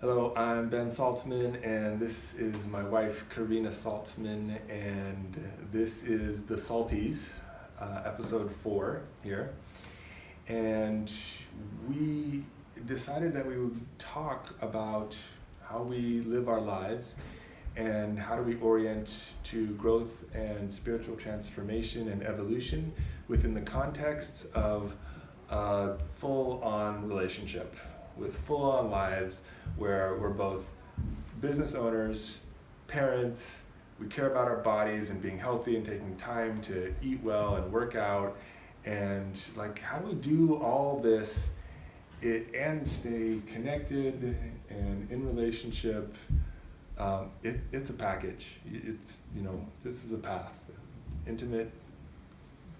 Hello, I'm Ben Saltzman, and this is my wife, Karina Saltzman, and this is the Salties, episode 4 here. And we decided that we would talk about how we live our lives and how do we orient to growth and spiritual transformation and evolution within the context of a full-on relationship with full-on lives where we're both business owners, parents, we care about our bodies and being healthy and taking time to eat well and work out, and like how do we do all this and stay connected and in relationship. It's a package. It's, this is a path. Intimate,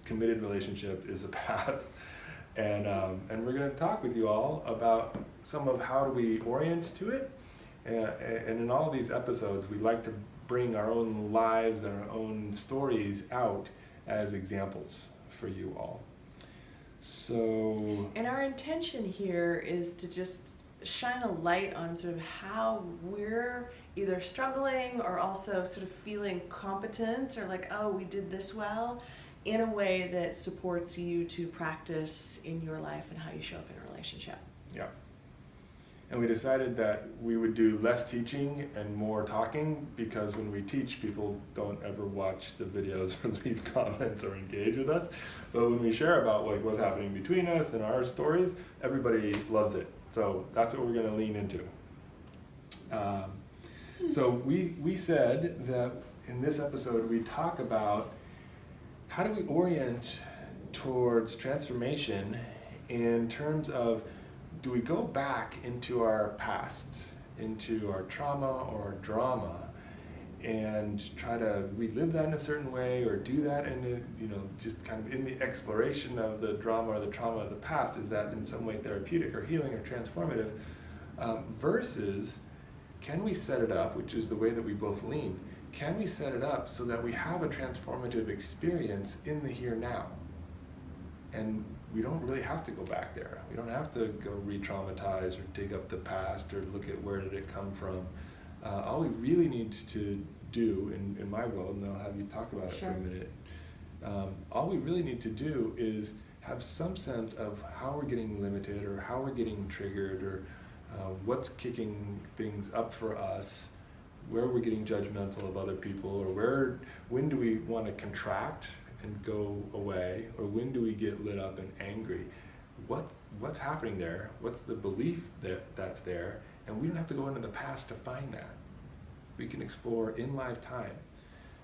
committed relationship is a path. And we're going to talk with you all about some of how do we orient to it. And in all of these episodes, we like to bring our own lives and our own stories out as examples for you all. So, and our intention here is to just shine a light on sort of how we're either struggling or also sort of feeling competent or like, oh, we did this well, in a way that supports you to practice in your life and how you show up in a relationship. yeah. And we decided that we would do less teaching and more talking, because when we teach, people don't ever watch the videos or leave comments or engage with us. But when we share about what's happening between us and our stories, everybody loves it. So that's what we're going to lean into. So we said that in this episode we talk about how do we orient towards transformation in terms of, do we go back into our past, into our trauma or drama, and try to relive that in a certain way, or do that in just kind of in the exploration of the drama or the trauma of the past? Is that in some way therapeutic or healing or transformative? Versus, can we set it up, which is the way that we both lean, can we set it up so that we have a transformative experience in the here now? And we don't really have to go back there. We don't have to go re-traumatize or dig up the past or look at where did it come from. All we really need to do, in my world, and I'll have you talk about it for a minute, all we really need to do is have some sense of how we're getting limited or how we're getting triggered, or what's kicking things up for us, where we're getting judgmental of other people, or when do we want to contract and go away, or when do we get lit up and angry? What's happening there? What's the belief that's there? And we don't have to go into the past to find that. We can explore in live time.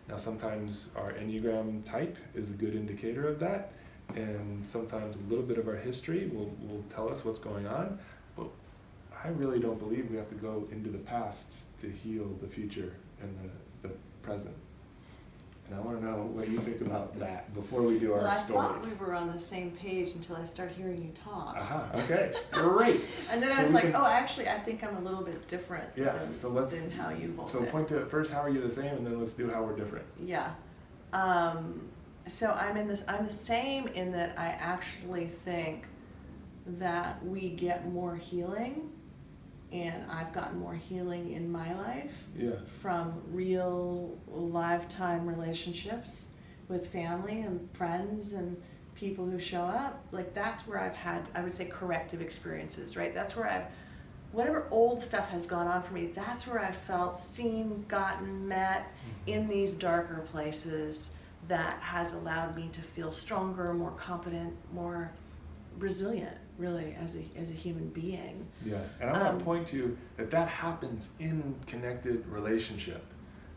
Now sometimes our Enneagram type is a good indicator of that, and sometimes a little bit of our history will tell us what's going on, but I really don't believe we have to go into the past to heal the future and the present. And I want to know what you think about that before we do our stories. Well, I thought we were on the same page until I started hearing you talk. Okay, great. And then I was like, actually, I think I'm a little bit different than how you hold it. So point to it first, how are you the same, and then let's do how we're different. Yeah. So I'm the same in that I actually think that we get more healing, and I've gotten more healing in my life from real lifetime relationships with family and friends and people who show up. Like, that's where I've had, I would say, corrective experiences, right? That's where whatever old stuff has gone on for me, that's where I've felt seen, gotten, met in these darker places, that has allowed me to feel stronger, more competent, more resilient, really, as a human being. Yeah, and I want to point to that happens in connected relationship.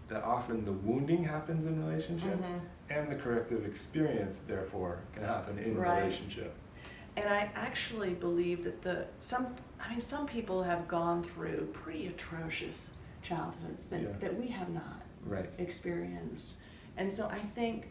That often the wounding happens in relationship, and the corrective experience, therefore, can happen in relationship. And I actually believe that some people have gone through pretty atrocious childhoods that we have not experienced. And so I think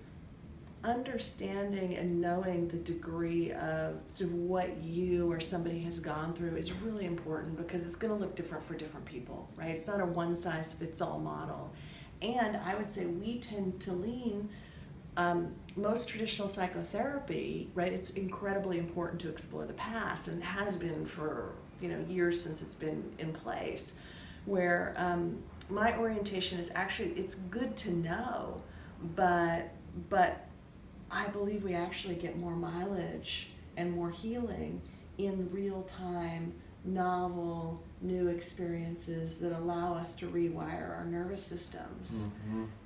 understanding and knowing the degree of sort of what you or somebody has gone through is really important, because it's going to look different for different people, right? It's not a one-size-fits-all model. And I would say we tend to lean, most traditional psychotherapy, right? It's incredibly important to explore the past, and has been for years since it's been in place, where my orientation is actually, it's good to know, but I believe we actually get more mileage and more healing in real time, novel, new experiences that allow us to rewire our nervous systems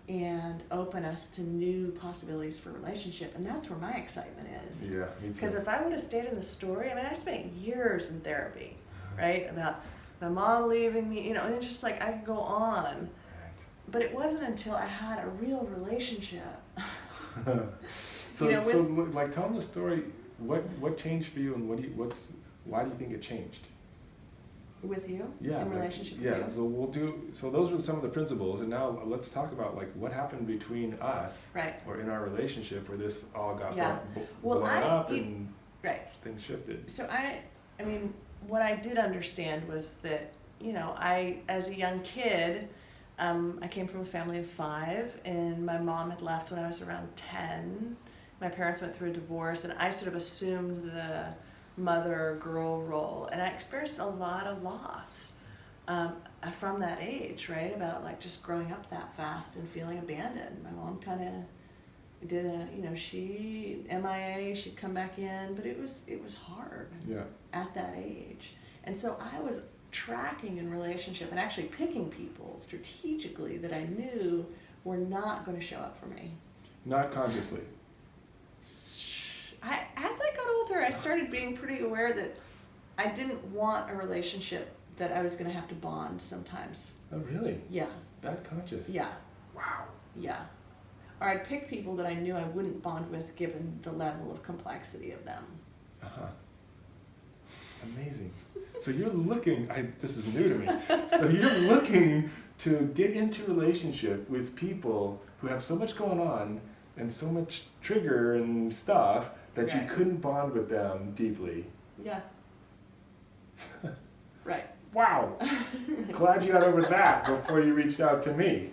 and open us to new possibilities for relationship. And that's where my excitement is. Yeah, me too. Because if I would have stayed in the story, I mean, I spent years in therapy, right? About my mom leaving me, and it's just like I could go on. Right. But it wasn't until I had a real relationship. So like, tell them the story. What changed for you, and why do you think it changed? With you? Yeah. In relationship with you? So those were some of the principles, and now let's talk about like what happened between us, right, or in our relationship where this all got blown up and right. things shifted. So I mean, what I did understand was that, I, as a young kid, I came from a family of 5, and my mom had left when I was around 10. My parents went through a divorce, and I sort of assumed the mother girl role, and I experienced a lot of loss from that age, right? About like just growing up that fast and feeling abandoned. My mom kind of did she MIA, she'd come back in, but it was hard at that age. And so I was tracking in relationship and actually picking people strategically that I knew were not going to show up for me. Not consciously. As I got older, I started being pretty aware that I didn't want a relationship that I was going to have to bond sometimes. Oh, really? Yeah. That conscious? Yeah. Wow. Yeah. Or I'd pick people that I knew I wouldn't bond with given the level of complexity of them. Uh-huh. Amazing. So you're looking, this is new to me, so you're looking to get into relationship with people who have so much going on and so much trigger and stuff that you couldn't bond with them deeply. Yeah. Right. Wow. Glad you got over that before you reached out to me.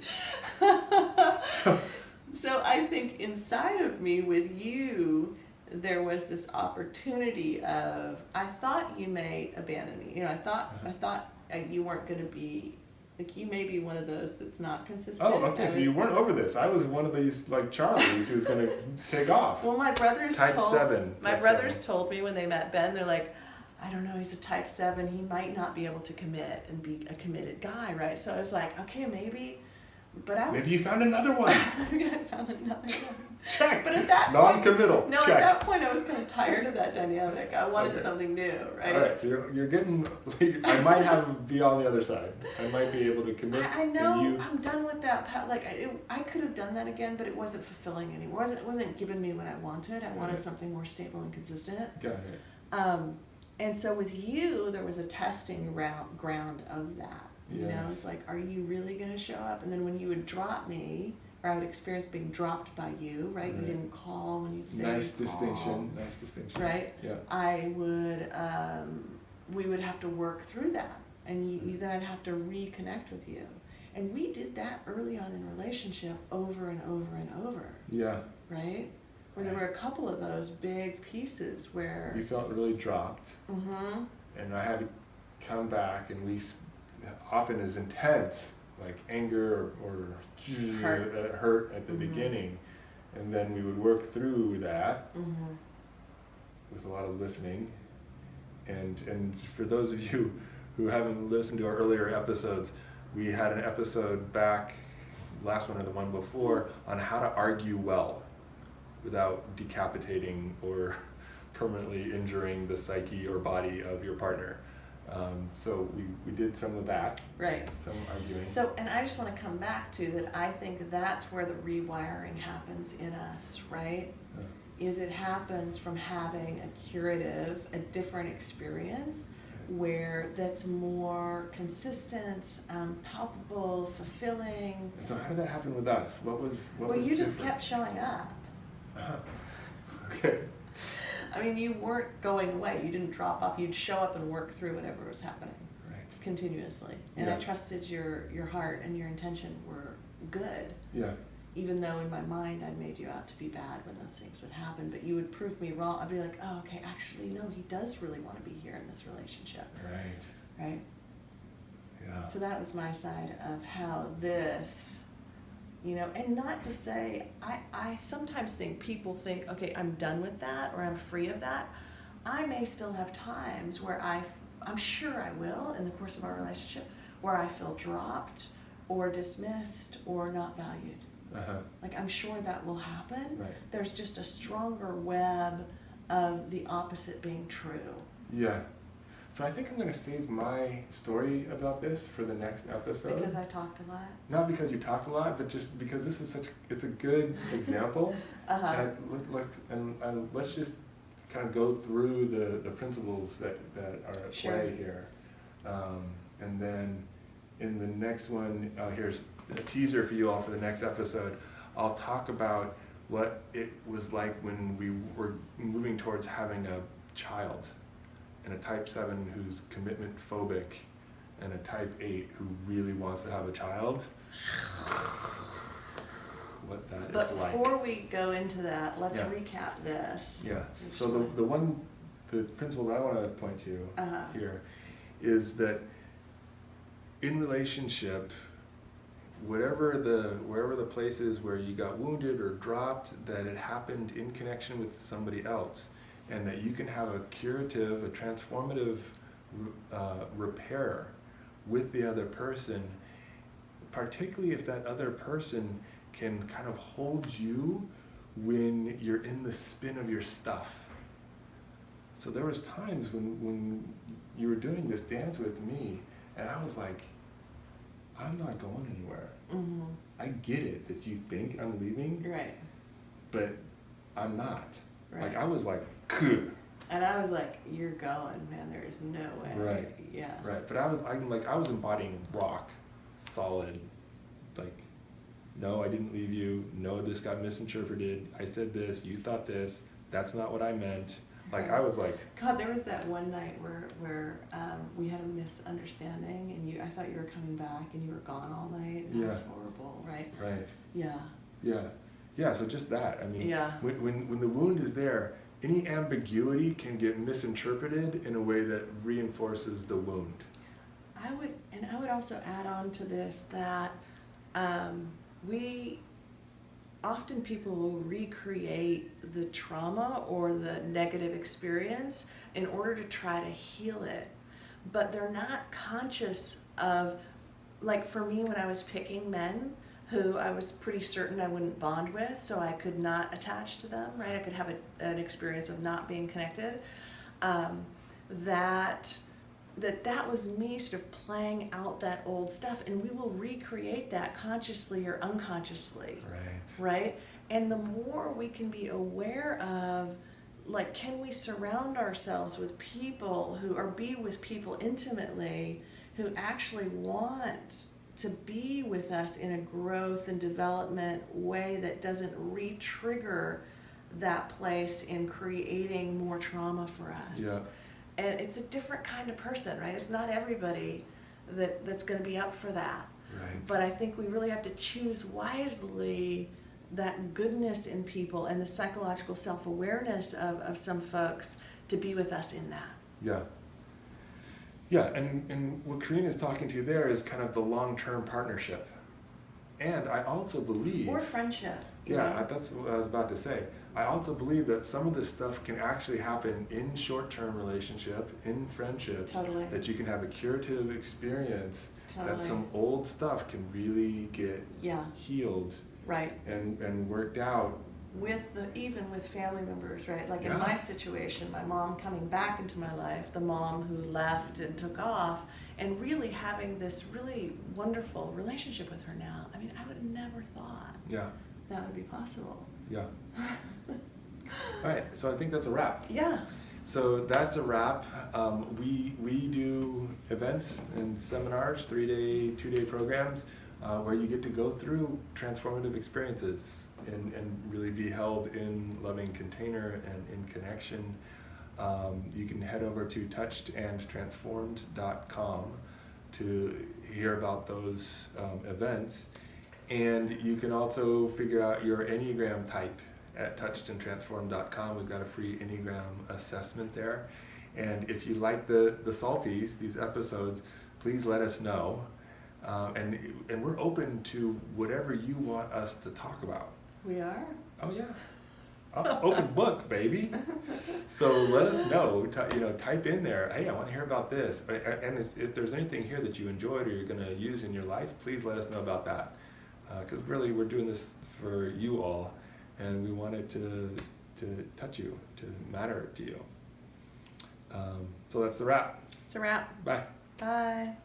So I think inside of me with you, there was this opportunity of, I thought you may abandon me. I thought you weren't going to be, like, you may be one of those that's not consistent. Oh, okay, so you weren't over this. I was one of these, like, Charlies who's going to take off. Well, my brothers Type 7. My brothers told me when they met Ben, they're like, I don't know, he's a type 7. He might not be able to commit and be a committed guy, right? So I was like, okay, maybe. But maybe you found another one. I found another one. Check. But at that non-committal. No, check. At that point I was kind of tired of that dynamic. I wanted something new, right? All right, so you're getting. I might be on the other side. I might be able to commit. I know. I'm done with that. Like I could have done that again, but it wasn't fulfilling anymore. It wasn't giving me what I wanted. I wanted something more stable and consistent. Got it. And so with you, there was a testing ground of that. It's like, are you really going to show up? And then when you would drop me, or I would experience being dropped by you, right? You didn't call when you'd say Nice distinction. Right? Yeah. I would, we would have to work through that. And then I'd have to reconnect with you. And we did that early on in relationship over and over and over. Yeah. Right? Where there were a couple of those big pieces where... You felt really dropped. Mm-hmm. And I had to come back, and we often is intense, like anger or hurt at the beginning, and then we would work through that with a lot of listening. And for those of you who haven't listened to our earlier episodes, we had an episode back, last one or the one before, on how to argue well without decapitating or permanently injuring the psyche or body of your partner. So we did some of that. Right. Some arguing. So, and I just want to come back to that. I think that's where the rewiring happens in us, right? Is it happens from having a curative, a different experience where that's more consistent, palpable, fulfilling. And so how did that happen with us? What was you just different? kept showing up. Okay. I mean, you weren't going away. You didn't drop off. You'd show up and work through whatever was happening continuously. And I trusted your heart and your intention were good. Yeah. even though in my mind I made you out to be bad when those things would happen, but you would prove me wrong. I'd be like, oh, okay, actually, no, he does really want to be here in this relationship. Right? Yeah. So that was my side of how this, and not to say, I sometimes think people think, okay, I'm done with that or I'm free of that. I may still have times where I'm sure I will in the course of our relationship, where I feel dropped or dismissed or not valued. Like, I'm sure that will happen. Right. There's just a stronger web of the opposite being true. Yeah. So I think I'm going to save my story about this for the next episode. Because I talked a lot? Not because you talked a lot, but just because this is it's a good example. And let's just kind of go through the principles that are at play here. And then in the next one, here's a teaser for you all for the next episode. I'll talk about what it was like when we were moving towards having a child, and a type 7 who's commitment phobic, and a type 8 who really wants to have a child. What that is like. But before we go into that, let's recap this. Yeah. So the principle that I want to point to here is that in relationship, wherever the places where you got wounded or dropped, that it happened in connection with somebody else, and that you can have a curative, a transformative repair with the other person, particularly if that other person can kind of hold you when you're in the spin of your stuff. So there was times when you were doing this dance with me, and I was like, I'm not going anywhere. Mm-hmm. I get it that you think I'm leaving, right? But I'm not. Right. Like, I was like, Kuh. And I was like, you're going, man, there is no way. Right. Yeah. Right. But I was embodying rock, solid, like, no, I didn't leave you. No, this got misinterpreted. I said this, you thought this. That's not what I meant. Like, I was like, God, there was that one night where we had a misunderstanding, and I thought you were coming back, and you were gone all night. And that was horrible, right? Right. Yeah. Yeah. Yeah. So just that. I mean, yeah. when the wound is there, any ambiguity can get misinterpreted in a way that reinforces the wound. I would also add on to this that often people will recreate the trauma or the negative experience in order to try to heal it, but they're not conscious of, like, for me, when I was picking men who I was pretty certain I wouldn't bond with, so I could not attach to them, right? I could have an experience of not being connected. That was me sort of playing out that old stuff, and we will recreate that consciously or unconsciously. Right? And the more we can be aware of, like, can we surround ourselves with people be with people intimately who actually want to be with us in a growth and development way that doesn't re-trigger that place in creating more trauma for us. Yeah. And it's a different kind of person, right? It's not everybody that's going to be up for that. Right. But I think we really have to choose wisely that goodness in people and the psychological self-awareness of some folks to be with us in that. Yeah. Yeah, and what Karina's talking to there is kind of the long-term partnership. And I also believe... Or friendship. Yeah, that's what I was about to say. I also believe that some of this stuff can actually happen in short-term relationship, in friendships. Totally. That you can have a curative experience. Totally. That some old stuff can really get healed. Right. And worked out. Even with family members, right? Like in my situation, my mom coming back into my life, the mom who left and took off, and really having this really wonderful relationship with her now. I mean, I would have never thought that would be possible. Yeah. All right, so I think that's a wrap. Yeah. So that's a wrap. We do events and seminars, 3-day, 2-day programs, where you get to go through transformative experiences and really be held in loving container and in connection. You can head over to touchedandtransformed.com to hear about those events. And you can also figure out your Enneagram type at touchedandtransformed.com. We've got a free Enneagram assessment there. And if you like the Salties, these episodes, please let us know. And we're open to whatever you want us to talk about. We are? Oh yeah. Open book, baby. So let us know. Type in there, hey, I want to hear about this. And if there's anything here that you enjoyed or you're going to use in your life, please let us know about that. Because really, we're doing this for you all, and we want it to touch you, to matter to you. So that's the wrap. It's a wrap. Bye. Bye.